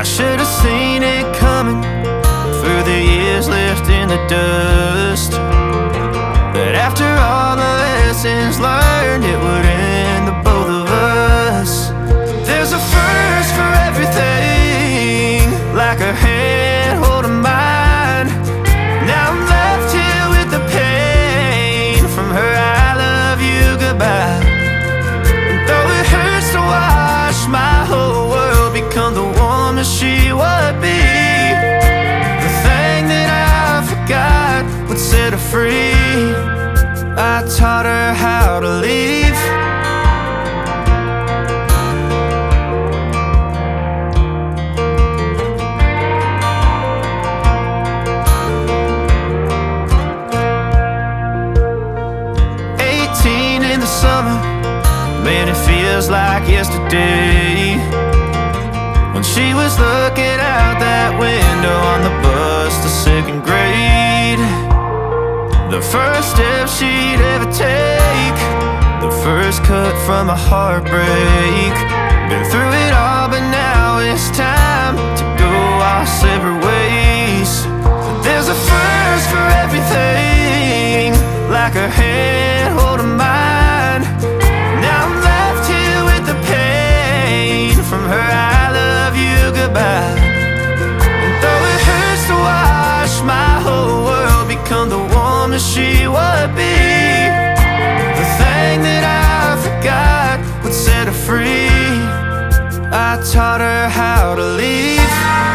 should have seen it coming through the years left in the dust, that after all the lessons learned, it would end the both of us. There's a first for everything, like a hand holding mine. Now I'm left here with the pain from her I love you goodbye. And though it hurts to watch my whole world become the woman she would be, the thing that I forgot would set her free. I taught her how to leave. Summer, man, it feels like yesterday, when she was looking out that window on the bus to second grade. The first step she'd ever take, the first cut from a heartbreak. Been through it all, but now it's time to go our separate ways. There's a first for everything, like a hand holding mine. Now I'm left here with the pain from her I love you goodbye. And though it hurts to watch my whole world become the woman she would be, the thing that I forgot would set her free. I taught her how to leave.